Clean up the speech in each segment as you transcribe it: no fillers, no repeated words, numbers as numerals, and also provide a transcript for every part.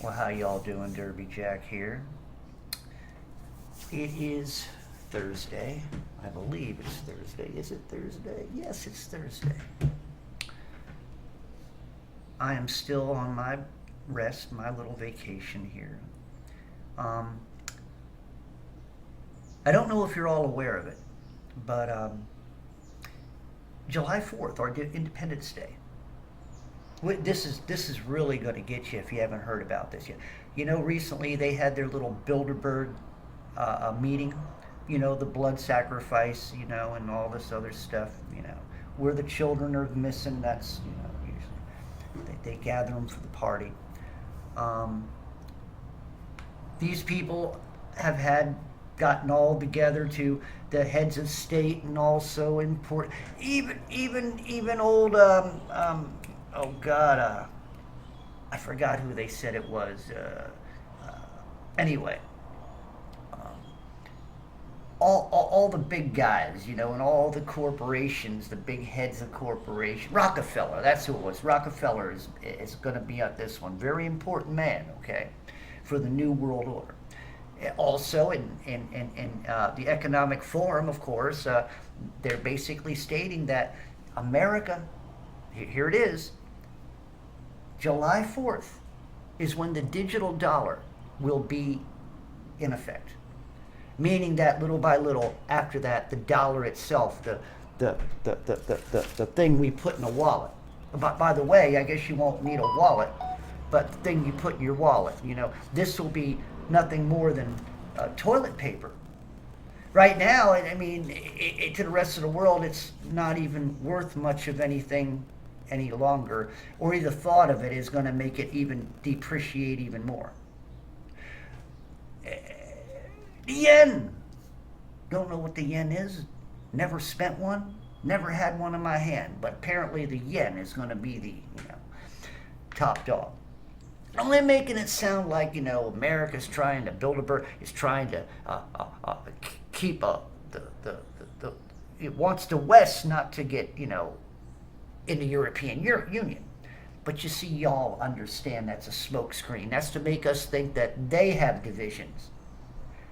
Well, how y'all doing? Derby Jack here. It is Thursday. I believe it's Thursday. Is it Thursday? Yes, it's Thursday. I am still on my rest, my little vacation here. Um, I don't know if you're all aware of it, but July 4th, our Independence Day. This is really going to get you if you haven't heard about this yet. You know, recently they had their little Bilderberg meeting. You know, the blood sacrifice. You know, and all this other stuff. You know, where the children are missing. That's usually they gather them for the party. Um, these people have gotten all together to the heads of state and also important even old oh God, I forgot who they said it was. Uh, anyway, um, all the big guys, you know, and all the corporations, the big heads of corporations. Rockefeller, that's who it was. Rockefeller is going to be at this one. Very important man, okay, for the New World Order. Also, in the Economic Forum, of course, they're basically stating that America, here it is, July 4th is when the digital dollar will be in effect. Meaning that little by little, after that, the dollar itself, the thing we put in a wallet. By the way, I guess you won't need a wallet, but the thing you put in your wallet, you know, this will be nothing more than toilet paper. Right now, I mean, to the rest of the world, it's not even worth much of anything any longer, or the thought of it is going to make it even depreciate even more. The yen. Don't know what the yen is. Never spent one. Never had one in my hand. But apparently the yen is going to be the top dog. Only making it sound like America's trying to build is trying to keep it wants the West not to get in the European Union. But you see, y'all understand that's a smokescreen. That's to make us think that they have divisions.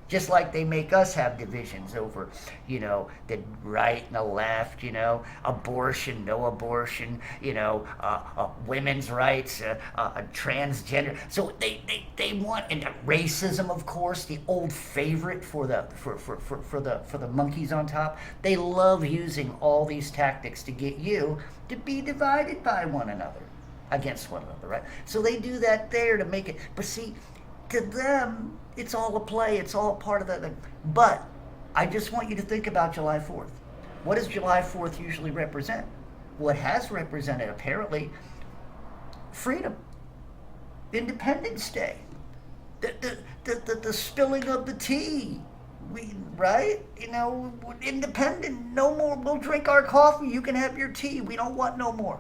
Just like they make us have divisions over, the right and the left, abortion, no abortion, women's rights, transgender. So they want, and racism, of course, the old favorite for the monkeys on top. They love using all these tactics to get you to be divided by one another, against one another, right? So they do that there to make it. But see, to them, it's all a play. It's all part of that. But I just want you to think about July 4th. What does July 4th usually represent? What has represented, apparently, freedom, Independence Day, the spilling of the tea. Right? Independent. No more. We'll drink our coffee. You can have your tea. We don't want no more.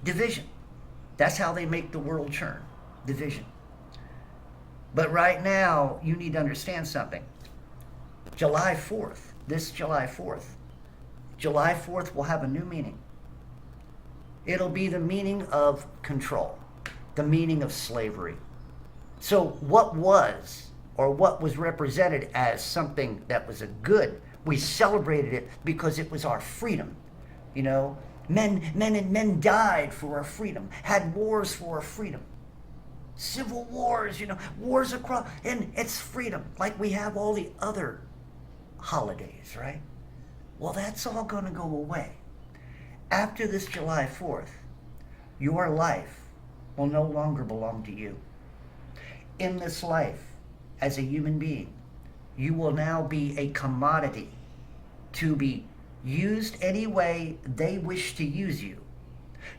Division. That's how they make the world churn. Division. But right now, you need to understand something. July 4th, July 4th will have a new meaning. It'll be the meaning of control, the meaning of slavery. So what was represented as something that was a good, we celebrated it because it was our freedom. Men died for our freedom, had wars for our freedom. Civil wars, wars across, and it's freedom, like we have all the other holidays, right? Well, that's all going to go away. After this July 4th, your life will no longer belong to you. In this life, as a human being, you will now be a commodity to be used any way they wish to use you,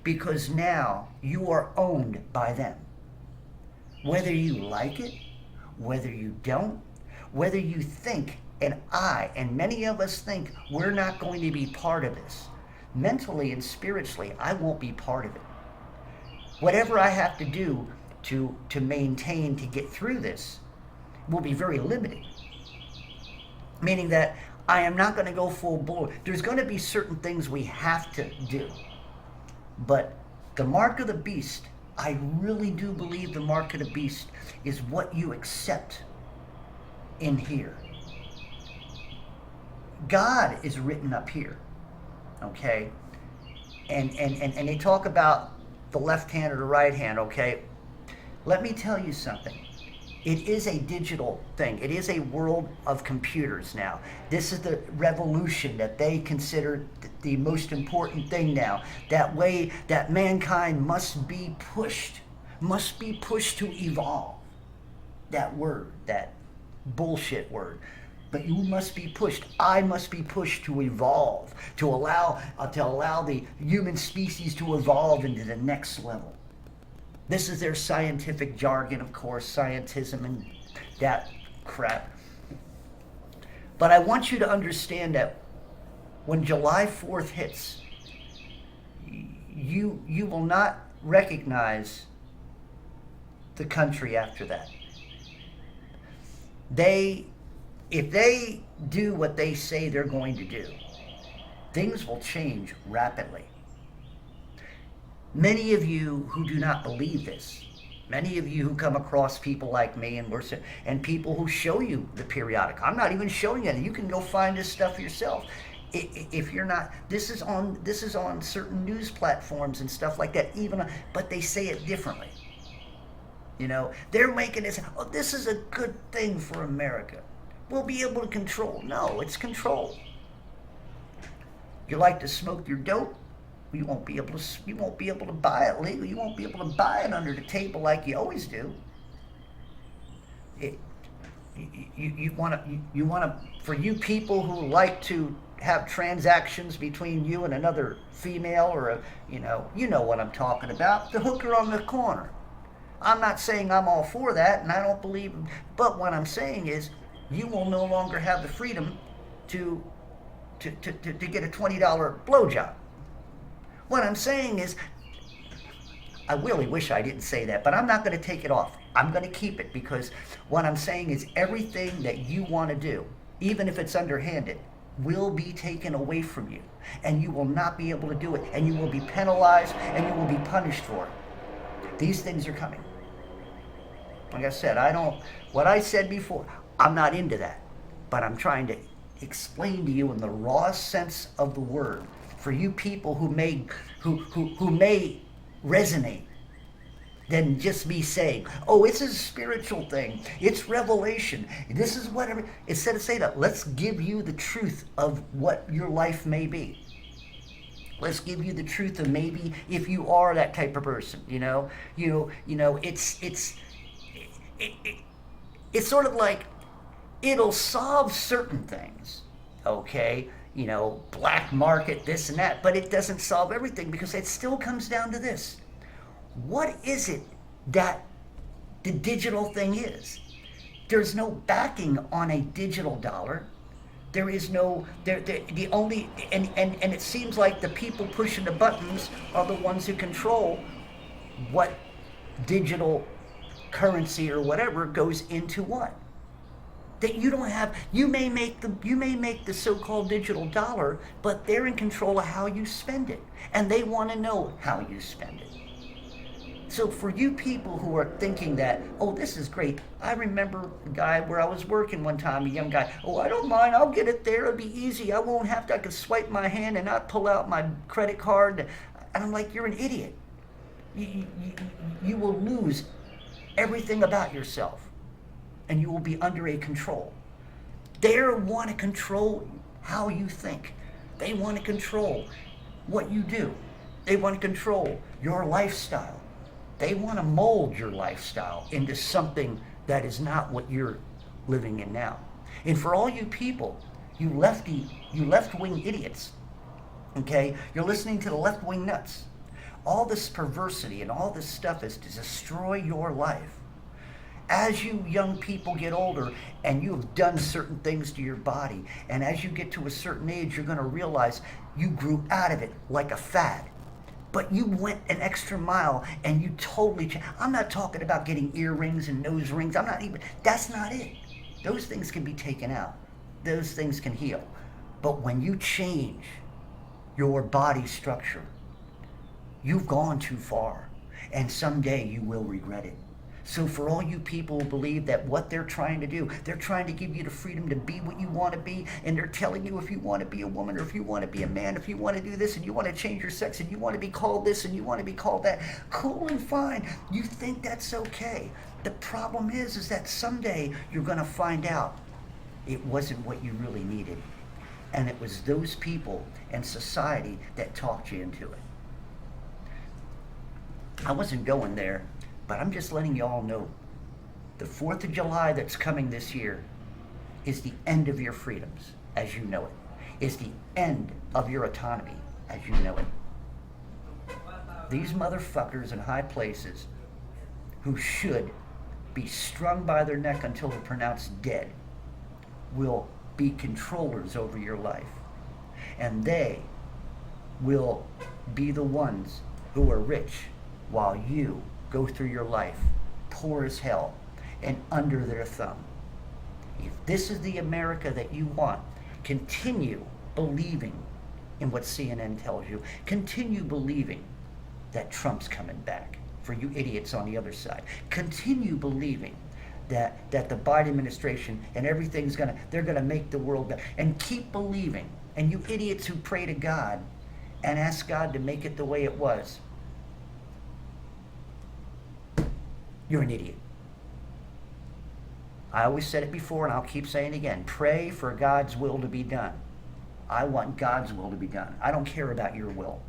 because now you are owned by them. Whether you like it, whether you don't, whether you think, and many of us think we're not going to be part of this. Mentally and spiritually, I won't be part of it. Whatever I have to do to maintain, to get through this, will be very limited. Meaning that I am not going to go full bore. There's going to be certain things we have to do. But the mark of the beast, I really do believe the mark of the beast is what you accept in here. God is written up here, okay? And they talk about the left hand or the right hand, okay? Let me tell you something. It is a digital thing. It is a world of computers now. This is the revolution that they consider the most important thing now. That way that mankind must be pushed to evolve. That word, that bullshit word. But you must be pushed. I must be pushed to evolve, to allow the human species to evolve into the next level. This is their scientific jargon, of course, scientism and that crap. But I want you to understand that when July 4th hits, you will not recognize the country after that. If they do what they say they're going to do, things will change rapidly. Many of you who do not believe this, many of you who come across people like me and people who show you the periodic, I'm not even showing it. You can go find this stuff yourself. If you're not, this is on certain news platforms and stuff like that. But they say it differently. You know, they're making it. Oh, this is a good thing for America. We'll be able to control. No, it's control. You like to smoke your dope? You won't be able to buy it legal. You won't be able to buy it under the table like you always do. You want to for you people who like to have transactions between you and another female or you know what I'm talking about. The hooker on the corner. I'm not saying I'm all for that, and I don't believe. But what I'm saying is, you will no longer have the freedom to get a $20 blowjob. What I'm saying is, I really wish I didn't say that, but I'm not going to take it off. I'm going to keep it because what I'm saying is everything that you want to do, even if it's underhanded, will be taken away from you. And you will not be able to do it. And you will be penalized and you will be punished for it. These things are coming. Like I said, what I said before, I'm not into that. But I'm trying to explain to you in the rawest sense of the word. For you people who may resonate than just me saying, oh, it's a spiritual thing, it's revelation, this is whatever. Instead of saying that, let's give you the truth of what your life may be. Let's give you the truth of maybe if you are that type of person, it's sort of like it'll solve certain things, okay? Black market, this and that, but it doesn't solve everything because it still comes down to this. What is it that the digital thing is? There's no backing on a digital dollar. There is no, the only, and it seems like the people pushing the buttons are the ones who control what digital currency or whatever goes into what. That you don't have, you may make the so-called digital dollar, but they're in control of how you spend it. And they want to know how you spend it. So for you people who are thinking that, oh, this is great. I remember a guy where I was working one time, a young guy, oh, I don't mind, I'll get it there, it'll be easy. I can swipe my hand and not pull out my credit card. And I'm like, you're an idiot. You will lose everything about yourself. And you will be under a control. They want to control how you think. They want to control what you do. They want to control your lifestyle. They want to mold your lifestyle into something that is not what you're living in now. And for all you people, you left-wing idiots, okay? You're listening to the left-wing nuts. All this perversity and all this stuff is to destroy your life. As you young people get older and you have done certain things to your body, and as you get to a certain age, you're going to realize you grew out of it like a fad. But you went an extra mile and you totally changed. I'm not talking about getting earrings and nose rings. That's not it. Those things can be taken out. Those things can heal. But when you change your body structure, you've gone too far. And someday you will regret it. So for all you people who believe that what they're trying to do, they're trying to give you the freedom to be what you want to be, and they're telling you if you want to be a woman or if you want to be a man, if you want to do this and you want to change your sex and you want to be called this and you want to be called that, cool and fine. You think that's okay. The problem is that someday you're going to find out it wasn't what you really needed. And it was those people and society that talked you into it. I wasn't going there, but I'm just letting you all know the 4th of July that's coming this year is the end of your freedoms as you know it, is the end of your autonomy as you know it. These motherfuckers in high places who should be strung by their neck until they're pronounced dead will be controllers over your life. And they will be the ones who are rich while you go through your life poor as hell and under their thumb. If this is the America that you want, continue believing in what CNN tells you. Continue believing that Trump's coming back for you idiots on the other side. Continue believing that the Biden administration and everything's they're gonna make the world better. And keep believing. And you idiots who pray to God and ask God to make it the way it was, you're an idiot. I always said it before and I'll keep saying it again. Pray for God's will to be done. I want God's will to be done. I don't care about your will.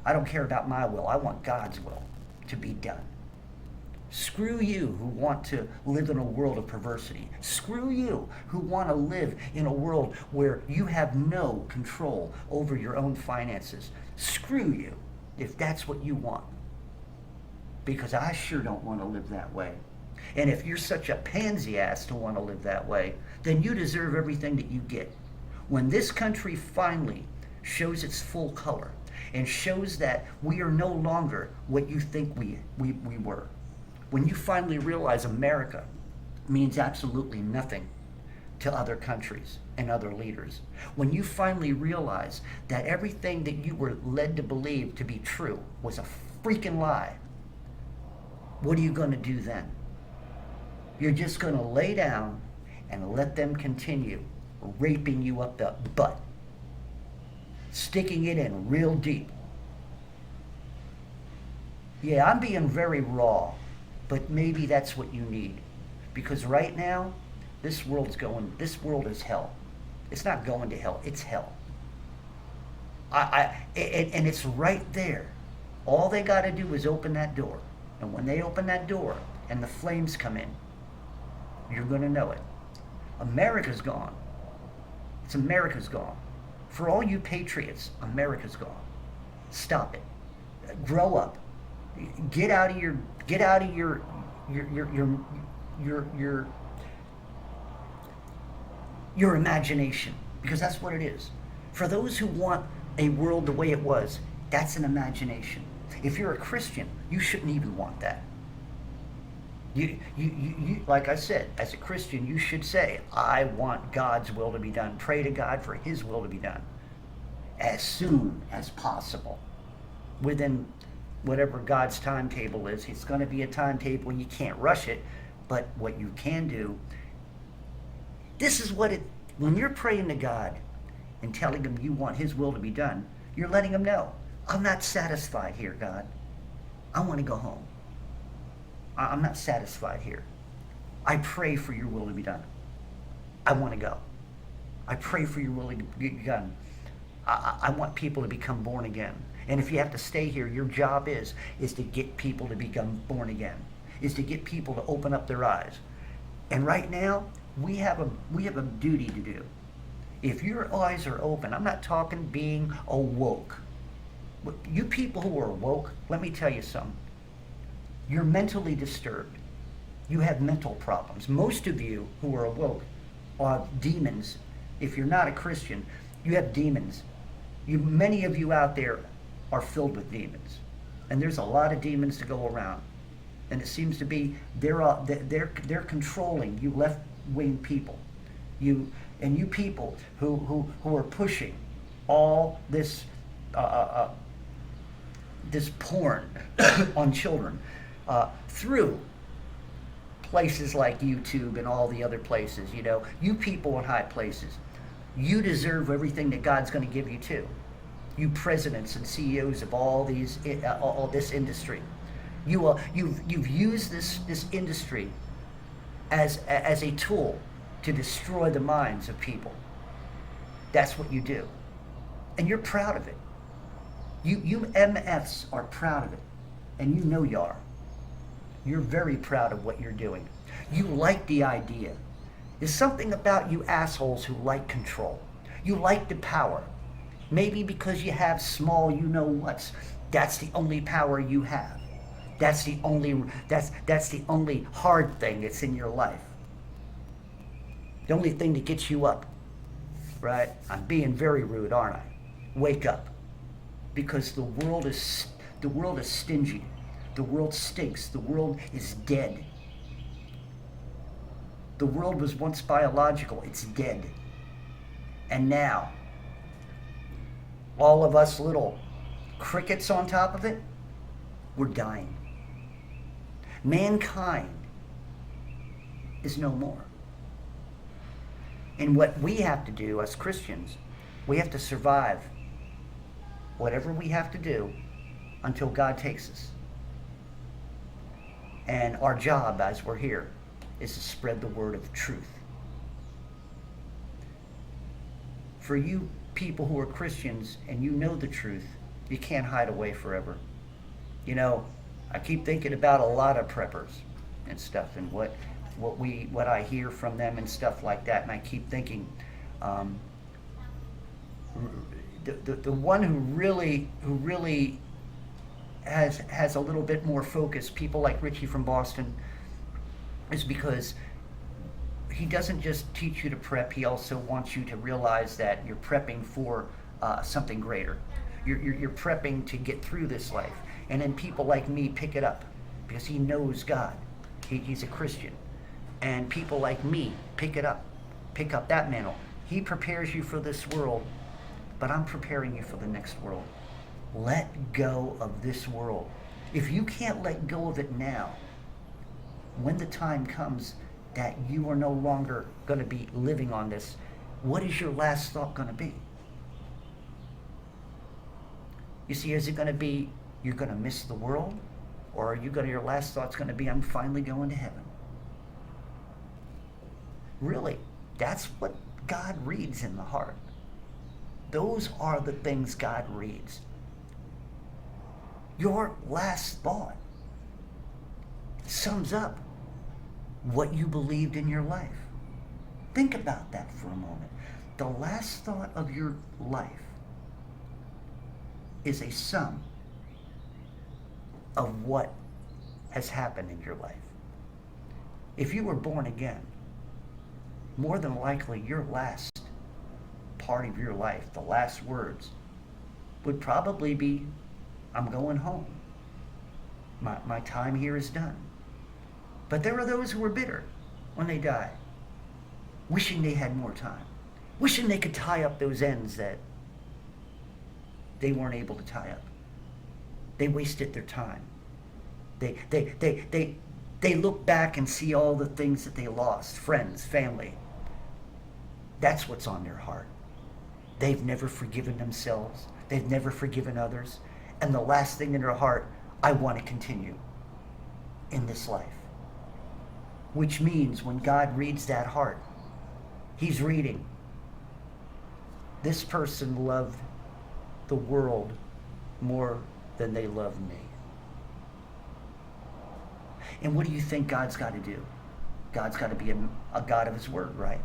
I don't care about my will. I want God's will to be done. Screw you who want to live in a world of perversity. Screw you who want to live in a world where you have no control over your own finances. Screw you if that's what you want. Because I sure don't want to live that way. And if you're such a pansy ass to want to live that way, then you deserve everything that you get. When this country finally shows its full color and shows that we are no longer what you think we were, when you finally realize America means absolutely nothing to other countries and other leaders, when you finally realize that everything that you were led to believe to be true was a freaking lie, what are you going to do then? You're just going to lay down and let them continue raping you up the butt, sticking it in real deep. Yeah, I'm being very raw, but maybe that's what you need. Because right now, this world is hell. It's not going to hell, it's hell. And it's right there. All they got to do is open that door. And when they open that door and the flames come in, you're going to know it. America's gone. America's gone. For all you patriots, America's gone. Stop it. Grow up. Get out of your imagination, because that's what it is. For those who want a world the way it was, that's an imagination. If you're a Christian, you shouldn't even want that. You, like I said, as a Christian, you should say, I want God's will to be done. Pray to God for His will to be done as soon as possible. Within whatever God's timetable is, it's going to be a timetable. You can't rush it, but what you can do, this is what when you're praying to God and telling Him you want His will to be done, you're letting Him know, I'm not satisfied here, God. I want to go home. I'm not satisfied here. I pray for your will to be done. I want to go. I pray for your will to be done. I want people to become born again. And if you have to stay here, your job is to get people to become born again, is to get people to open up their eyes. And right now, we have a duty to do. If your eyes are open, I'm not talking being awoke. You people who are woke, let me tell you something. You're mentally disturbed. You have mental problems. Most of you who are awoke are demons. If you're not a Christian, you have demons. Many of you out there are filled with demons. And there's a lot of demons to go around. And it seems to be they're controlling you left-wing people. You people who are pushing all this this porn on children through places like YouTube and all the other places. You know, you people in high places, you deserve everything that God's going to give you too. You presidents and CEOs of all this industry, you've used this industry as a tool to destroy the minds of people. That's what you do, and you're proud of it. You MFs are proud of it, and you know you are. You're very proud of what you're doing. You like the idea. There's something about you assholes who like control. You like the power. Maybe because you have small you-know-whats. That's the only power you have. That's the only hard thing that's in your life. The only thing that gets you up, right? I'm being very rude, aren't I? Wake up. Because the world is stingy. The world stinks. The world is dead. The world was once biological. It's dead. And now, all of us little crickets on top of it, we're dying. Mankind is no more. And what we have to do as Christians, we have to survive whatever we have to do until God takes us. And our job as we're here is to spread the word of truth. For you people who are Christians and you know the truth, you can't hide away forever. You know, I keep thinking about a lot of preppers and stuff and what I hear from them and stuff like that, and I keep thinking the one who really has a little bit more focus, people like Richie from Boston, is because he doesn't just teach you to prep, he also wants you to realize that you're prepping for something greater. You're prepping to get through this life. And then people like me pick it up because he knows God. He's a Christian. And people like me pick up that mantle. He prepares you for this world, but I'm preparing you for the next world. Let go of this world. If you can't let go of it now, when the time comes that you are no longer going to be living on this, what is your last thought going to be? You see, is it going to be you're going to miss the world? Or are you going to, your last thought's going to be, I'm finally going to heaven? Really, that's what God reads in the heart. Those are the things God reads. Your last thought sums up what you believed in your life. Think about that for a moment. The last thought of your life is a sum of what has happened in your life. If you were born again, more than likely your last part of your life, the last words, would probably be, I'm going home. My time here is done. But there are those who are bitter when they die, wishing they had more time, wishing they could tie up those ends that they weren't able to tie up. They wasted their time. They look back and see all the things that they lost, friends, family. That's what's on their heart. They've never forgiven themselves. They've never forgiven others. And the last thing in their heart, I want to continue in this life. Which means when God reads that heart, he's reading, this person loved the world more than they loved me. And what do you think God's got to do? God's got to be a God of his word, right?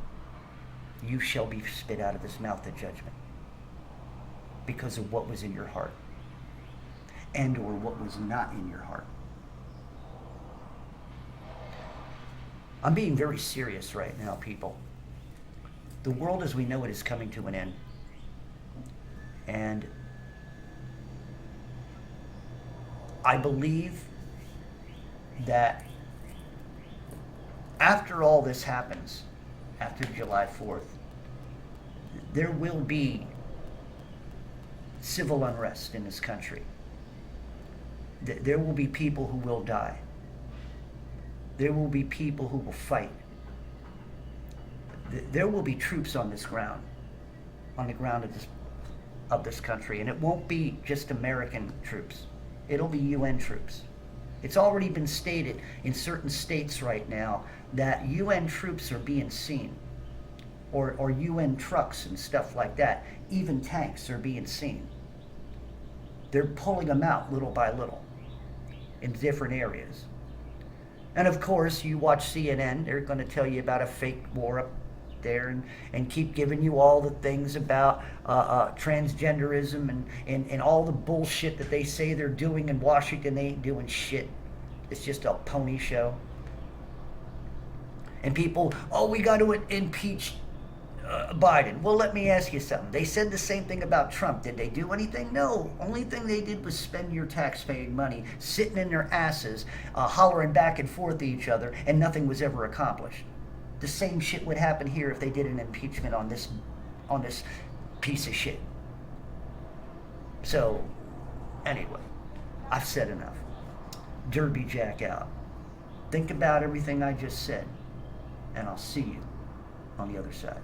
You shall be spit out of his mouth at judgment because of what was in your heart and or what was not in your heart. I'm being very serious right now, people. The world as we know it is coming to an end. And I believe that after all this happens, after July 4th, there will be civil unrest in this country. There will be people who will die. There will be people who will fight. There will be troops on this ground, on the ground of this country, and it won't be just American troops. It'll be UN troops. It's already been stated in certain states right now that UN troops are being seen, or UN trucks and stuff like that. Even tanks are being seen. They're pulling them out little by little in different areas. And of course, you watch CNN, they're going to tell you about a fake war up there and keep giving you all the things about transgenderism and all the bullshit that they say they're doing in Washington. They ain't doing shit. It's just a pony show. And people, oh, we got to impeach Biden. Well, let me ask you something. They said the same thing about Trump. Did they do anything? No. Only thing they did was spend your taxpaying money, sitting in their asses, hollering back and forth at each other, and nothing was ever accomplished. The same shit would happen here if they did an impeachment on this piece of shit. So, anyway, I've said enough. Derby Jack out. Think about everything I just said, and I'll see you on the other side.